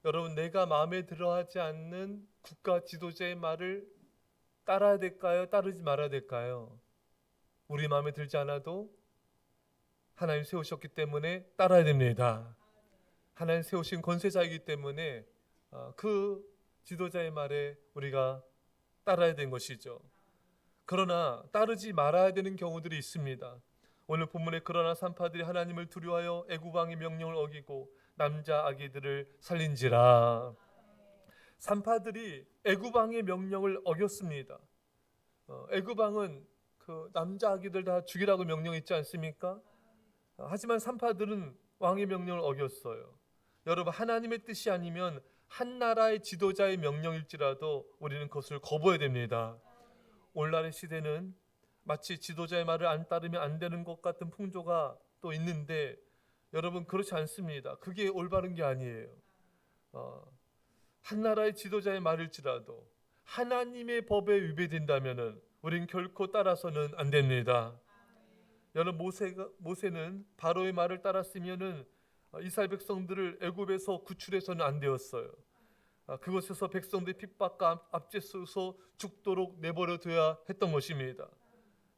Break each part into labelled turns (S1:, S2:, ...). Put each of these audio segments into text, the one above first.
S1: 여러분, 내가 마음에 들어하지 않는 국가 지도자의 말을 따라야 될까요? 따르지 말아야 될까요? 우리 마음에 들지 않아도 하나님 세우셨기 때문에 따라야 됩니다. 하나님 세우신 권세자이기 때문에 그 지도자의 말에 우리가 따라야 되는 것이죠. 그러나 따르지 말아야 되는 경우들이 있습니다. 오늘 본문에 그러나 산파들이 하나님을 두려워하여 애굽 왕의 명령을 어기고 남자 아기들을 살린지라. 산파들이 애굽 왕의 명령을 어겼습니다. 애굽 왕은 그 남자 아기들 다 죽이라고 명령했지 않습니까? 하지만 산파들은 왕의 명령을 어겼어요. 여러분, 하나님의 뜻이 아니면 한 나라의 지도자의 명령일지라도 우리는 그것을 거부해야 됩니다. 오늘날의 시대는 마치 지도자의 말을 안 따르면 안 되는 것 같은 풍조가 또 있는데, 여러분, 그렇지 않습니다. 그게 올바른 게 아니에요. 한 나라의 지도자의 말일지라도 하나님의 법에 위배된다면은 우린 결코 따라서는 안 됩니다. 여러분, 모세는 바로의 말을 따랐으면은 이스라엘 백성들을 애굽에서 구출해서는 안 되었어요. 그곳에서 백성들의 핍박과 압제소서 죽도록 내버려둬야 했던 것입니다.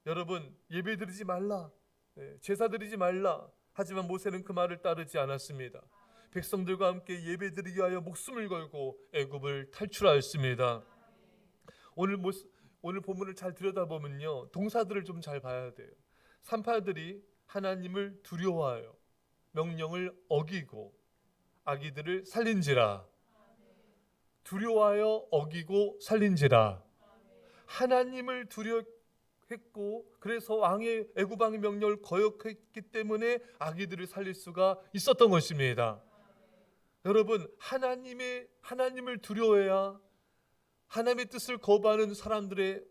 S1: 여러분, 예배드리지 말라, 제사드리지 말라. 하지만 모세는 그 말을 따르지 않았습니다. 백성들과 함께 예배드리기 위하여 목숨을 걸고 애굽을 탈출하였습니다. 오늘 본문을 잘 들여다보면요, 동사들을 좀 잘 봐야 돼요. 산파들이 하나님을 두려워하여 명령을 어기고 아기들을 살린지라. 두려워하여 어기고 살린지라. 하나님을 두려워했고 그래서 왕의 애굽 왕의 명령을 거역했기 때문에 아기들을 살릴 수가 있었던 것입니다. 여러분, 하나님을 두려워해야 하나님의 뜻을 거부하는 사람들의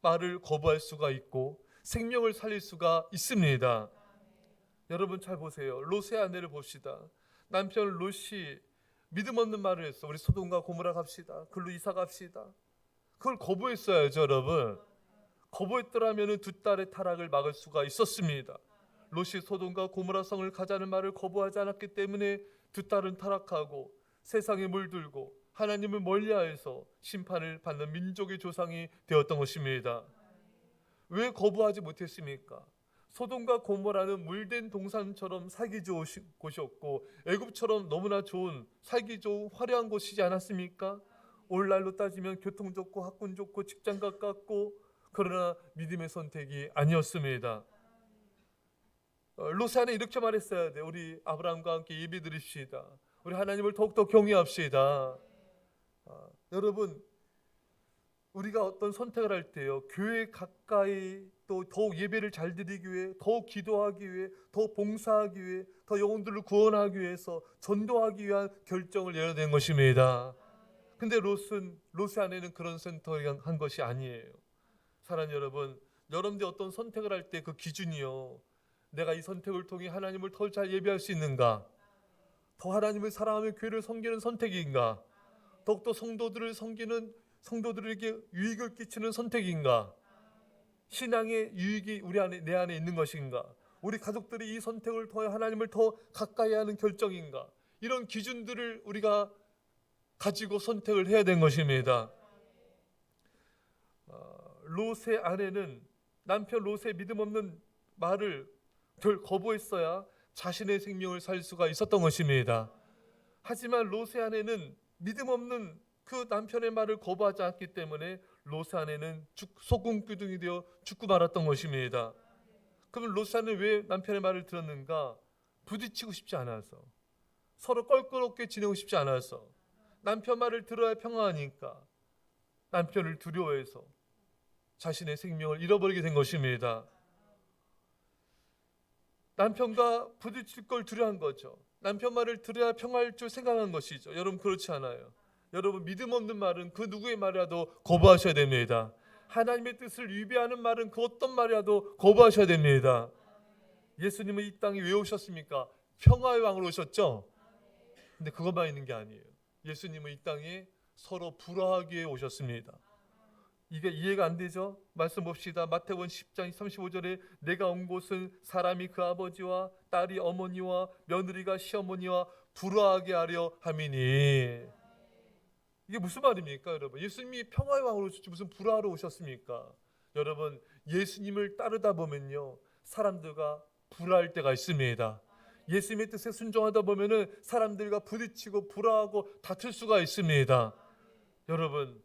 S1: 말을 거부할 수가 있고 생명을 살릴 수가 있습니다. 여러분, 잘 보세요. 롯의 아내를 봅시다. 남편 롯이 믿음 없는 말을 했어. 우리 소돔과 고모라 갑시다. 글로 이사 갑시다. 그걸 거부했어야죠, 여러분. 거부했더라면 두 딸의 타락을 막을 수가 있었습니다. 롯이 소돔과 고모라 성을 가자는 말을 거부하지 않았기 때문에 두 딸은 타락하고 세상에 물들고 하나님을 멀리하여서 심판을 받는 민족의 조상이 되었던 것입니다. 왜 거부하지 못했습니까? 소돔과 고모라는 물된 동산처럼 살기 좋은 곳이었고 애굽처럼 너무나 좋은, 살기 좋은 화려한 곳이지 않았습니까? 오늘날로 따지면 교통 좋고 학군 좋고 직장 가깝고, 그러나 믿음의 선택이 아니었습니다. 롯의 아내 이렇게 말했어야 돼. 우리 아브라함과 함께 예배 드립시다. 우리 하나님을 더욱더 경외합시다. 여러분, 우리가 어떤 선택을 할 때요, 교회 가까이 또 더욱 예배를 잘 드리기 위해, 더욱 기도하기 위해, 더 봉사하기 위해, 더 영혼들을 구원하기 위해서 전도하기 위한 결정을 내려야 되는 것입니다. 근데 롯의 아내는 그런 선택을 한 것이 아니에요. 사랑하는 여러분, 여러분들이 어떤 선택을 할 때 그 기준이요, 내가 이 선택을 통해 하나님을 더 잘 예배할 수 있는가, 더 하나님을 사랑하며 교회를 섬기는 선택인가, 더욱더 성도들에게 유익을 끼치는 선택인가, 신앙의 유익이 내 안에 있는 것인가, 우리 가족들이 이 선택을 통해 하나님을 더 가까이 하는 결정인가, 이런 기준들을 우리가 가지고 선택을 해야 되는 것입니다. 롯의 아내는 남편 롯의 믿음 없는 말을 거부했어야 자신의 생명을 살 수가 있었던 것입니다. 하지만 롯의 아내는 믿음 없는 그 남편의 말을 거부하지 않기 때문에 롯의 아내는 소금기둥이 되어 죽고 말았던 것입니다. 그럼 롯의 아내는 왜 남편의 말을 들었는가? 부딪히고 싶지 않아서, 서로 껄끄럽게 지내고 싶지 않아서, 남편 말을 들어야 평안하니까 남편을 두려워해서 자신의 생명을 잃어버리게 된 것입니다. 남편과 부딪힐 걸 두려워한 거죠. 남편 말을 들어야 평화할 줄 생각한 것이죠. 여러분, 그렇지 않아요. 여러분, 믿음 없는 말은 그 누구의 말이라도 거부하셔야 됩니다. 하나님의 뜻을 위배하는 말은 그 어떤 말이라도 거부하셔야 됩니다. 예수님은 이 땅에 왜 오셨습니까? 평화의 왕으로 오셨죠. 근데 그것만 있는 게 아니에요. 예수님은 이 땅에 서로 불화하기 위해 오셨습니다. 이게 이해가 안 되죠? 말씀 봅시다. 마태복음 10장 35절에 내가 온 곳은 사람이 그 아버지와 딸이 어머니와 며느리가 시어머니와 불화하게 하려 함이니. 이게 무슨 말입니까, 여러분? 예수님이 평화의 왕으로 오셨지 무슨 불화하러 오셨습니까? 여러분, 예수님을 따르다 보면요, 사람들과 불화할 때가 있습니다. 예수님의 뜻에 순종하다 보면은 사람들과 부딪히고 불화하고 다툴 수가 있습니다. 여러분,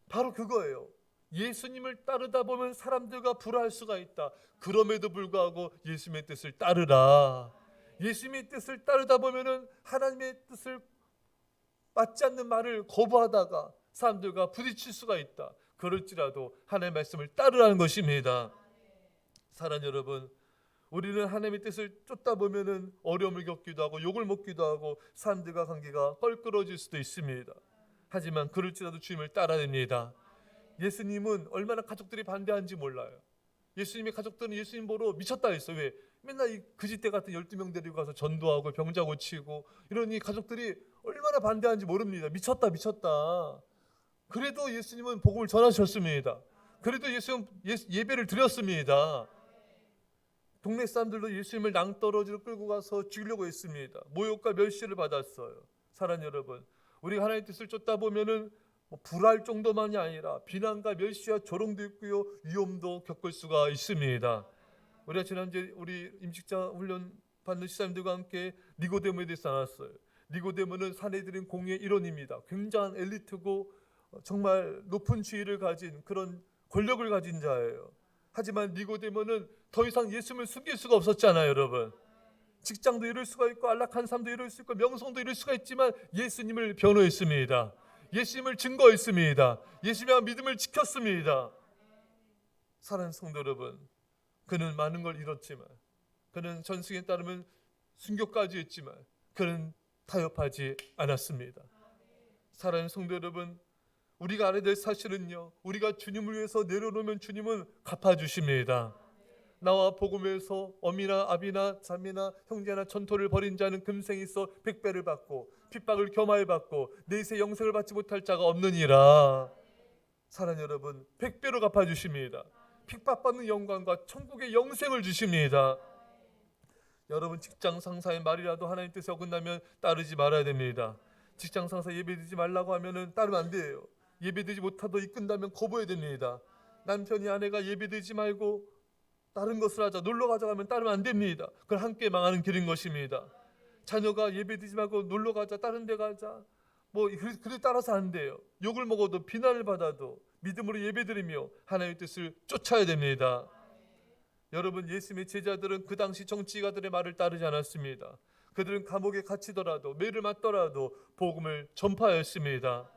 S1: 바로 그거예요. 예수님을 따르다 보면 사람들과 불화할 수가 있다. 그럼에도 불구하고 예수님의 뜻을 따르라. 예수님의 뜻을 따르다 보면은 하나님의 뜻을 맞지 않는 말을 거부하다가 사람들과 부딪힐 수가 있다. 그럴지라도 하나님의 말씀을 따르라는 것입니다. 사랑하는 여러분, 우리는 하나님의 뜻을 쫓다 보면은 어려움을 겪기도 하고 욕을 먹기도 하고 사람들과 관계가 껄끄러질 수도 있습니다. 하지만 그럴지라도 주님을 따라야 됩니다. 예수님은 얼마나 가족들이 반대하는지 몰라요. 예수님의 가족들은 예수님 보러 미쳤다 했어요. 왜? 맨날 이 거지대 같은 12명 데리고 가서 전도하고 병자 고치고 이러니 가족들이 얼마나 반대하는지 모릅니다. 미쳤다 미쳤다. 그래도 예수님은 복음을 전하셨습니다. 그래도 예수님 예배를 드렸습니다. 동네 사람들도 예수님을 낭떠러지로 끌고 가서 죽이려고 했습니다. 모욕과 멸시를 받았어요. 사랑하는 여러분, 우리가 하나님의 뜻을 쫓다 보면은 불할 정도만이 아니라 비난과 멸시와 조롱도 있고요, 위험도 겪을 수가 있습니다. 우리가 지난주에 우리 임직자 훈련 받는 시사님들과 함께 니고데모에 대해서 나눴어요. 니고데모는 사내들인 공의 일원입니다. 굉장한 엘리트고 정말 높은 지위를 가진 그런 권력을 가진 자예요. 하지만 니고데모는 더 이상 예수님을 숨길 수가 없었잖아요, 여러분. 직장도 이룰 수가 있고 안락한 삶도 이룰 수 있고 명성도 이룰 수가 있지만 예수님을 변호했습니다. 예수님을 증거했습니다. 예수님의 믿음을 지켰습니다. 사랑하는 성도 여러분, 그는 많은 걸 잃었지만, 그는 전승에 따르면 순교까지 했지만 그는 타협하지 않았습니다. 사랑하는 성도 여러분, 우리가 알아야 될 사실은요, 우리가 주님을 위해서 내려놓으면 주님은 갚아주십니다. 나와 복음에서 어미나 아비나 자매나 형제나 전토를 벌인 자는 금생에 있어 100배를 받고 핍박을 겸하여 받고 내세 영생을 받지 못할 자가 없느니라. 사랑하는 여러분, 100배로 갚아주십니다. 핍박받는 영광과 천국의 영생을 주십니다. 여러분, 직장 상사의 말이라도 하나님 뜻에 어긋나면 따르지 말아야 됩니다. 직장 상사 예배드리지 말라고 하면은 따르면 안 돼요. 예배드리지 못하도 이끈다면 거부해야 됩니다. 남편이 아내가 예배드리지 말고 다른 것을 하자, 놀러 가자 하면 따르면 안 됩니다. 그건 함께 망하는 길인 것입니다. 자녀가 예배드리지 말고 놀러 가자, 다른 데 가자, 그래 따라서 안 돼요. 욕을 먹어도 비난을 받아도 믿음으로 예배드리며 하나님의 뜻을 쫓아야 됩니다. 여러분, 예수님의 제자들은 그 당시 정치가들의 말을 따르지 않았습니다. 그들은 감옥에 갇히더라도 매를 맞더라도 복음을 전파하였습니다.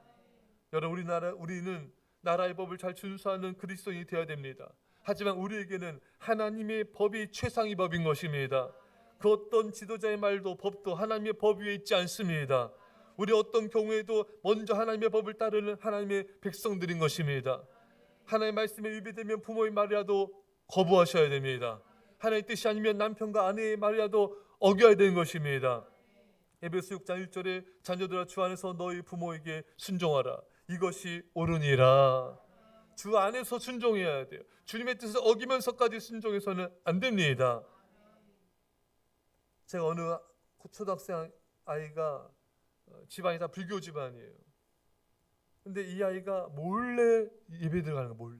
S1: 여러분, 우리는 나라의 법을 잘 준수하는 그리스도인이 되어야 됩니다. 하지만 우리에게는 하나님의 법이 최상의 법인 것입니다. 그 어떤 지도자의 말도 법도 하나님의 법 위에 있지 않습니다. 우리 어떤 경우에도 먼저 하나님의 법을 따르는 하나님의 백성들인 것입니다. 하나님의 말씀에 위배되면 부모의 말이라도 거부하셔야 됩니다. 하나님의 뜻이 아니면 남편과 아내의 말이라도 어겨야 되는 것입니다. 에베소 6장 1절에 자녀들아 주 안에서 너희 부모에게 순종하라. 이것이 옳으니라. 주 안에서 순종해야 돼요. 주님의 뜻을 어기면서까지 순종해서는 안 됩니다. 제가 어느 초등학생 아이가 집안이 다 불교 집안이에요. 근데 이 아이가 몰래 예배 들어가는 거 몰래.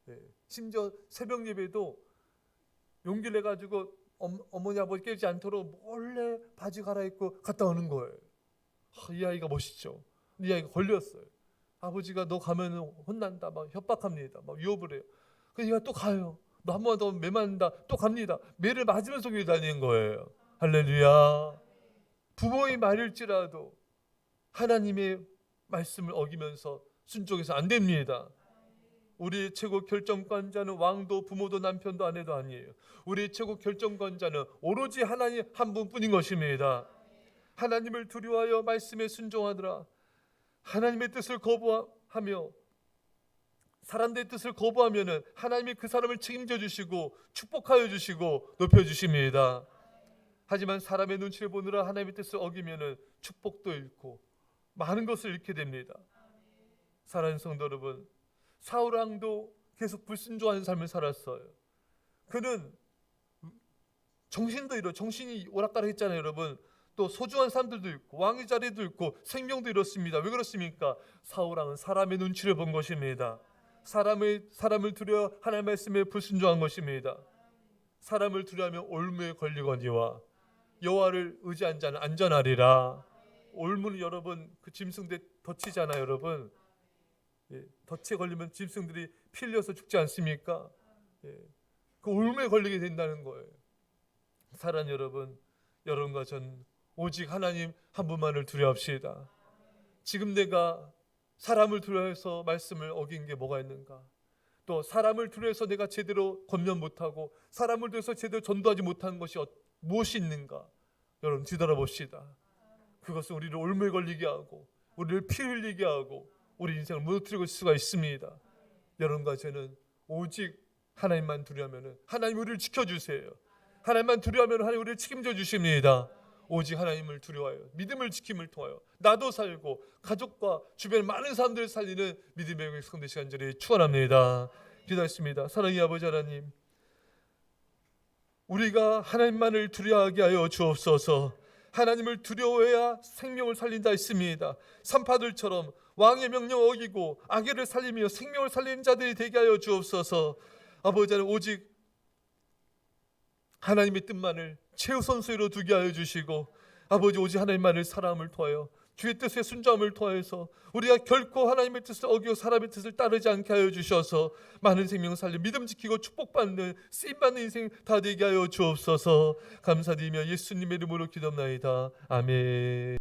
S1: 네. 심지어 새벽 예배도 용기를 내가지고 어머니 아버지 깨지 않도록 몰래 바지 갈아입고 갔다 오는 거예요. 이 아이가 멋있죠. 이 아이가 걸렸어요. 아버지가 너 가면 혼난다, 막 협박합니다, 막 위협을 해요. 그래서 얘가 또 가요. 너 한 번 더 매 맞는다, 또 갑니다. 매를 맞으면서 교회 다니는 거예요. 할렐루야. 부모의 말일지라도 하나님의 말씀을 어기면서 순종해서 안 됩니다. 우리의 최고 결정권자는 왕도 부모도 남편도 아내도 아니에요. 우리의 최고 결정권자는 오로지 하나님 한 분뿐인 것입니다. 하나님을 두려워하여 말씀에 순종하더라. 하나님의 뜻을 거부하며 사람들의 뜻을 거부하면은 하나님이 그 사람을 책임져 주시고 축복하여 주시고 높여 주십니다. 하지만 사람의 눈치를 보느라 하나님의 뜻을 어기면은 축복도 잃고 많은 것을 잃게 됩니다. 사랑하는 성도 여러분, 사울 왕도 계속 불순종하는 삶을 살았어요. 그는 정신도 잃어, 정신이 오락가락했잖아요, 여러분. 또 소중한 사람들도 있고 왕의 자리도 있고 생명도 잃었습니다. 왜 그렇습니까? 사울 왕은 사람의 눈치를 본 것입니다. 사람을 두려 하나님의 말씀에 불순종한 것입니다. 사람을 두려하면 올무에 걸리거니와 여호와를 의지한 자는 안전하리라. 올무는 여러분 그 짐승들 덫이잖아요, 여러분. 예, 덫에 걸리면 짐승들이 피 흘려서 죽지 않습니까? 예, 그 올무에 걸리게 된다는 거예요. 사랑하는 여러분, 여러분과 전 오직 하나님 한 분만을 두려워합시다. 지금 내가 사람을 두려워해서 말씀을 어긴 게 뭐가 있는가? 또 사람을 두려워해서 내가 제대로 권면 못하고 사람을 두려워해서 제대로 전도하지 못한 것이 무엇이 있는가? 여러분 뒤돌아봅시다. 그것은 우리를 올무에 걸리게 하고 우리를 피 흘리게 하고 우리 인생을 무너뜨릴 수가 있습니다. 여러분과 저는 오직 하나님만 두려워하면 하나님 우리를 지켜주세요. 하나님만 두려워하면 하나님 우리를 책임져 주십니다. 오직 하나님을 두려워하여 믿음을 지킴을 통하여 나도 살고 가족과 주변 많은 사람들을 살리는 믿음의 성대 시간절에 축원합니다. 기도하겠습니다. 사랑의 아버지 하나님, 우리가 하나님만을 두려워하게 하여 주옵소서. 하나님을 두려워해야 생명을 살린다 했습니다. 산파들처럼 왕의 명령 어기고 악의를 살리며 생명을 살리는 자들이 되게 하여 주옵소서. 아버지 하나님, 오직 하나님의 뜻만을 최우선순위로 두게 하여 주시고 아버지 오직 하나님만을 사랑함을 통하여 주의 뜻에 순종함을 통해서 우리가 결코 하나님의 뜻을 어기고 사람의 뜻을 따르지 않게 하여 주셔서 많은 생명 살려 믿음 지키고 축복받는 쓰임받는 인생 다 되게 하여 주옵소서. 감사드리며 예수님의 이름으로 기도합나이다. 아멘.